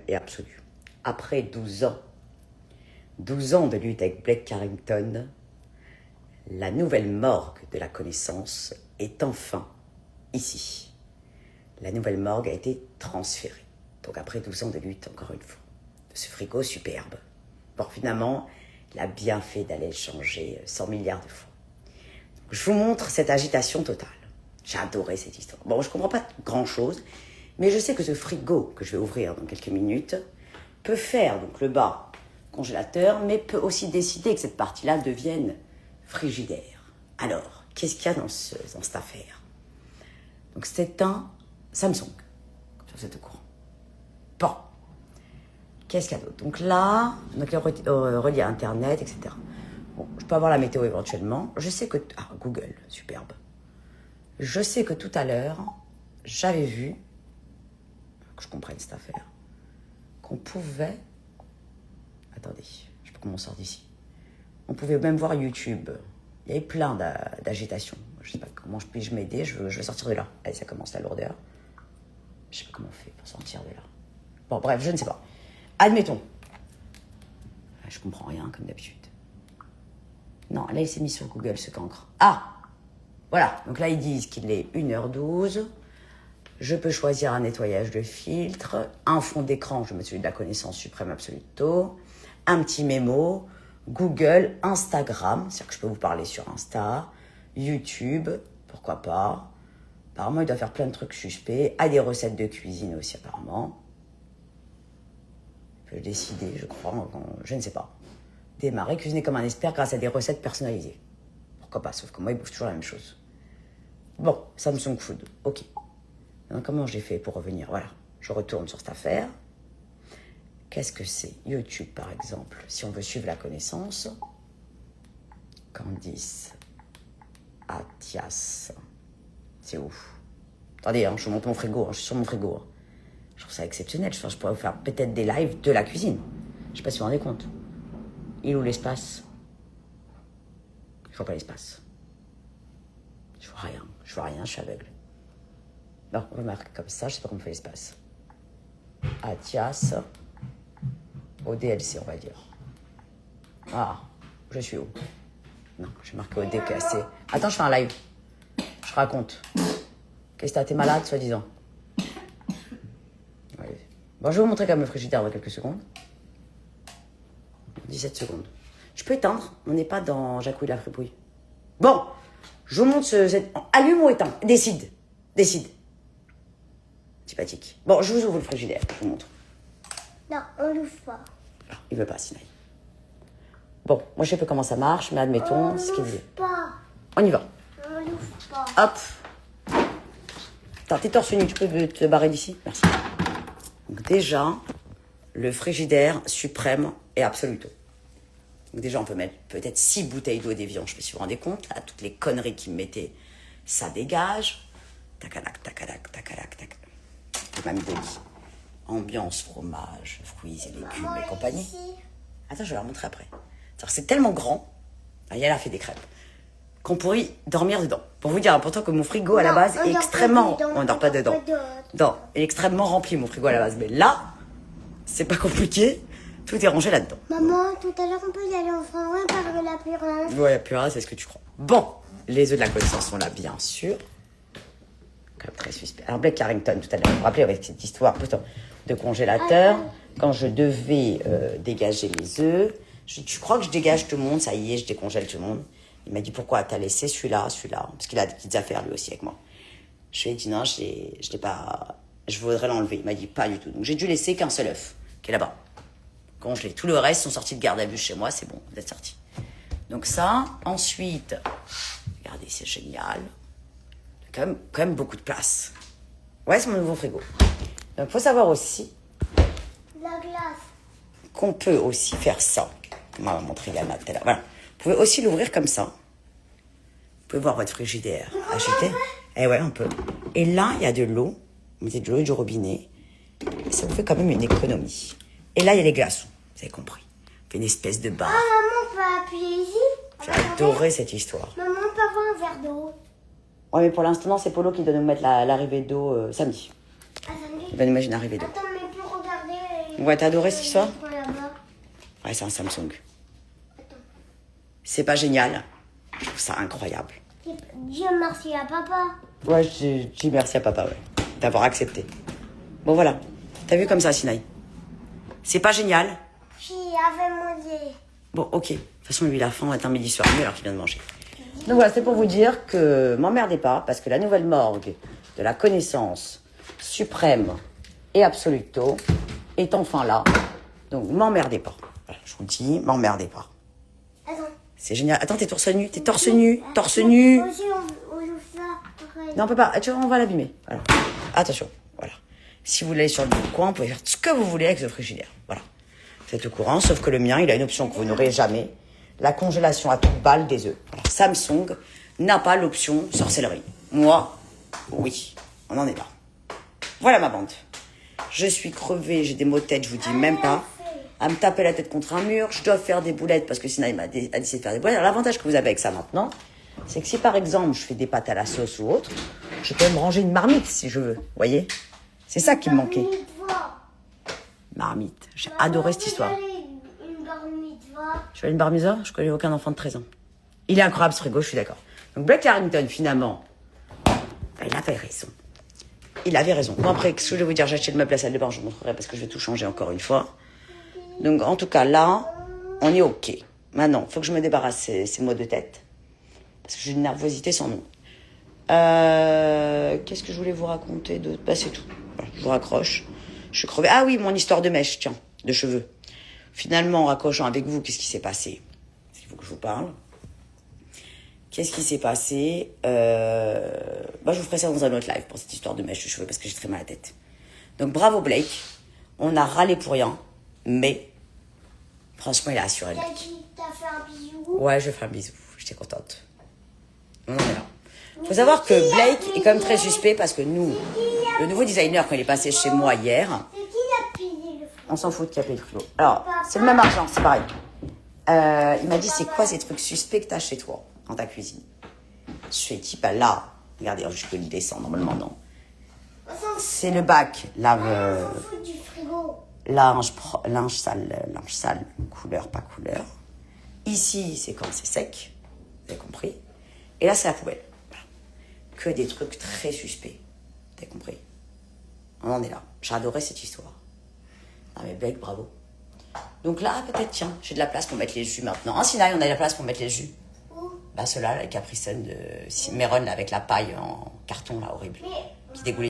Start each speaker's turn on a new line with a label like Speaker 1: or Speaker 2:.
Speaker 1: et absolue. Après 12 ans de lutte avec Blake Carrington, la nouvelle morgue de la connaissance est enfin ici. La nouvelle morgue a été transférée. Donc après 12 ans de lutte, encore une fois, de ce frigo superbe. Bon, finalement, il a bien fait d'aller le changer 100 milliards de fois. Je vous montre cette agitation totale. J'ai adoré cette histoire. Bon, je ne comprends pas grand-chose, mais je sais que ce frigo que je vais ouvrir dans quelques minutes peut faire donc le bas congélateur, mais peut aussi décider que cette partie-là devienne frigidaire. Alors, qu'est-ce qu'il y a dans cette affaire? Donc, c'est un Samsung, comme ça vous êtes au courant. Bon, qu'est-ce qu'il y a d'autre? Donc là, donc relié à Internet, etc. Bon, je peux avoir la météo éventuellement. Je sais que... Ah, Google, superbe. Je sais que tout à l'heure, j'avais vu, que je comprenne cette affaire, qu'on pouvait... Attendez, je sais pas comment on sort d'ici. On pouvait même voir YouTube. Il y avait plein d'agitation. Je sais pas comment je puis m'aider, je veux sortir de là. Allez, ça commence la lourdeur. Je sais pas comment on fait pour sortir de là. Bon, bref, je ne sais pas. Admettons. Je comprends rien, comme d'habitude. Non, là, il s'est mis sur Google, ce cancre. Ah! Voilà. Donc là, ils disent qu'il est 1h12. Je peux choisir un nettoyage de filtre. Un fond d'écran, je mets celui de la connaissance suprême absoluto. Un petit mémo. Google, Instagram. C'est-à-dire que je peux vous parler sur Insta. YouTube, pourquoi pas. Apparemment, il doit faire plein de trucs suspects. Ah, des recettes de cuisine aussi, apparemment. Je peux décider, je crois, je ne sais pas. Démarrer, cuisiner comme un expert grâce à des recettes personnalisées. Pourquoi pas, sauf que moi, il bouffe toujours la même chose. Bon, Samsung Food, ok. Donc, comment j'ai fait pour revenir? Voilà, je retourne sur cette affaire. Qu'est-ce que c'est? YouTube, par exemple, si on veut suivre la connaissance. Candice Attias. C'est ouf. Attendez, hein, je vous montre mon frigo, hein, je suis sur mon frigo. Hein. Je trouve ça exceptionnel. Je pourrais vous faire peut-être des lives de la cuisine. Je ne sais pas si vous vous rendez compte. Il est où l'espace? Je ne vois pas l'espace. Je vois rien, je suis aveugle. Non, on remarque comme ça, je ne sais pas comment on fait l'espace. Athias, ODLC, on va dire. Ah, je suis où? Non, je vais marquer ODKC. Attends, je fais un live. Je raconte. Qu'est-ce que t'es malade, soi-disant? Ouais. Bon, je vais vous montrer quand même le frigidaire dans quelques secondes. 17 secondes. Je peux éteindre, on n'est pas dans Jacouille la fripouille. Bon, je vous montre allume ou éteins. Décide. Sympathique. Bon, je vous ouvre le frigidaire, je vous montre.
Speaker 2: Non, on l'ouvre pas.
Speaker 1: Ah, il veut pas, Sinaï. Bon, moi je sais pas comment ça marche, mais admettons, c'est ce qu'il dit.
Speaker 2: Pas.
Speaker 1: On y va.
Speaker 2: On l'ouvre pas.
Speaker 1: Hop. Attends, t'es torse nu, tu peux te barrer d'ici? Merci. Donc déjà, le frigidaire suprême et absoluto. Donc déjà, on peut mettre peut-être 6 bouteilles d'eau d'évian, je me suis rendu compte. Là, toutes les conneries qu'ils me mettaient, ça dégage. Tacadac, tacadac, tacadac, tac. Même de lit. Ambiance, fromage, fruits et légumes et compagnie.
Speaker 2: Ici.
Speaker 1: Attends, je vais leur montrer après. C'est tellement grand. Ah, elle a fait des crêpes. Qu'on pourrait y dormir dedans. Pour vous dire, pourtant que mon frigo à la base est extrêmement... On ne dort pas dedans. Non, il est extrêmement rempli mon frigo à la base. Mais là, c'est pas compliqué. Tout est rangé là-dedans.
Speaker 2: Maman, tout à l'heure, on peut y aller en France par la purin.
Speaker 1: Ouais, purée, c'est ce que tu crois. Bon, les œufs de la connaissance sont là, bien sûr. Comme très suspect. Alors, Blake Carrington, tout à l'heure, vous vous rappelez avec cette histoire pourtant, de congélateur, quand je devais dégager les œufs, tu crois que je dégage tout le monde, ça y est, je décongèle tout le monde. Il m'a dit, pourquoi t'as laissé celui-là, parce qu'il a des petites affaires lui aussi avec moi. Je lui ai dit, non, je l'ai pas, je voudrais l'enlever. Il m'a dit, pas du tout. Donc j'ai dû laisser qu'un seul œuf, qui est là-bas. Congelé. Tout le reste sont sortis de garde à vue chez moi, c'est bon, vous êtes sortis. Donc ça, ensuite, regardez, c'est génial. Quand même beaucoup de place. Ouais, c'est mon nouveau frigo. Donc, il faut savoir aussi
Speaker 2: La glace.
Speaker 1: qu'on peut aussi faire ça. On m'a montré Yana tout à l'heure. Voilà. Vous pouvez aussi l'ouvrir comme ça. Vous pouvez voir votre frigidaire agité. Eh ouais, on peut. Et là, il y a de l'eau. Vous mettez de l'eau et du robinet. Et ça vous fait quand même une économie. Et là, il y a les glaçons. Vous avez compris. On fait une espèce de bar.
Speaker 2: Ah, maman, on peut appuyer ici.
Speaker 1: J'ai adoré cette histoire.
Speaker 2: Maman, on peut avoir un verre d'eau.
Speaker 1: Ouais, mais pour l'instant, non, c'est Polo qui doit nous mettre l'arrivée d'eau samedi.
Speaker 2: Ah, samedi.
Speaker 1: Il va nous mettre une arrivée d'eau.
Speaker 2: Attends, mais pour regarder
Speaker 1: Ouais, t'as adoré cette histoire?
Speaker 2: Prends là-bas.
Speaker 1: Ouais, c'est un Samsung. C'est pas génial? Je trouve ça incroyable.
Speaker 2: Dieu merci à papa.
Speaker 1: Ouais, je dis merci à papa, ouais, d'avoir accepté. Bon, voilà. T'as vu comme ça, Sinaï? C'est pas génial?
Speaker 2: J'y avais mangé.
Speaker 1: Bon, ok. De toute façon, lui, il a faim, est un midi soir, mieux alors qu'il vient de manger. Donc voilà, c'est pour vous dire que m'emmerdez pas, parce que la nouvelle morgue de la connaissance suprême et absoluto est enfin là. Donc m'emmerdez pas. Voilà, je vous le dis, m'emmerdez pas.
Speaker 2: Attends.
Speaker 1: C'est génial. Attends, t'es torse nu, torse nu.
Speaker 2: Aussi, on joue ça. Pareil.
Speaker 1: Non, on peut pas. Tu vois, on va l'abîmer. Voilà. Attention, voilà. Si vous voulez sur le coin, vous pouvez faire ce que vous voulez avec le frigidaire. Voilà. Vous êtes au courant, sauf que le mien, il a une option que vous n'aurez jamais. La congélation à toute balle des œufs. Voilà. Samsung n'a pas l'option sorcellerie. Moi, oui. On en est là. Voilà ma bande. Je suis crevée, j'ai des maux de tête, je vous dis même pas. À me taper la tête contre un mur, je dois faire des boulettes parce que sinon il m'a décidé de faire des boulettes. Alors, l'avantage que vous avez avec ça maintenant, c'est que si par exemple je fais des pâtes à la sauce ou autre, je peux me ranger une marmite si je veux. Vous voyez? C'est ça qui me manquait. Marmite. J'ai adoré cette histoire.
Speaker 2: Une bar mitzvah.
Speaker 1: Je fais une bar mitzvah, je connais aucun enfant de 13 ans. Il est incroyable ce frigo, je suis d'accord. Donc Blake Harrington, finalement, il avait raison. Il avait raison. Bon après, ce que je vais vous dire, j'ai acheté le meuble à la salle de bain, je vous montrerai parce que je vais tout changer encore une fois. Donc en tout cas là, on est ok. Maintenant, il faut que je me débarrasse de ces maux de tête. Parce que j'ai une nervosité sans nom. Qu'est-ce que je voulais vous raconter d'autre? Bah c'est tout. Voilà, je vous raccroche. Je suis crevée. Ah oui, mon histoire de mèche, tiens, de cheveux. Finalement, en raccrochant avec vous, qu'est-ce qui s'est passé? Il faut que je vous parle. Qu'est-ce qui s'est passé? Bah, je vous ferai ça dans un autre live pour cette histoire de mèche de cheveux parce que j'ai très mal à la tête. Donc bravo Blake. On a râlé pour rien, mais franchement, il a assuré le mec.
Speaker 2: T'as fait un bisou.
Speaker 1: Ouais, je fais un bisou. J'étais contente. On en est là. Faut savoir que Blake est quand même très suspect parce que nous, le nouveau designer, quand il est passé chez moi hier,
Speaker 2: C'est qui a payé le frigo?
Speaker 1: on s'en fout de qui a payé le frigo. Alors, c'est le même argent, c'est pareil. Il m'a dit, c'est quoi ces trucs suspects que t'as chez toi, dans ta cuisine? Je fais, type, bah là, regardez, je peux le descendre, normalement, non. C'est le bac, lave,
Speaker 2: On s'en fout du frigo.
Speaker 1: linge sale, couleur, pas couleur. Ici, c'est quand c'est sec, vous avez compris. Et là, c'est la poubelle. Voilà. Que des trucs très suspects, vous avez compris. On en est là. J'ai adoré cette histoire. Ah mais Blake, bravo. Donc là, peut-être, tiens, j'ai de la place pour mettre les jus maintenant. En Sinaï, on a de la place pour mettre les jus.
Speaker 2: Où?
Speaker 1: Bah ceux-là, les Capri Sun de Meron, là, avec la paille en carton, là, horrible. Qui dégoulait.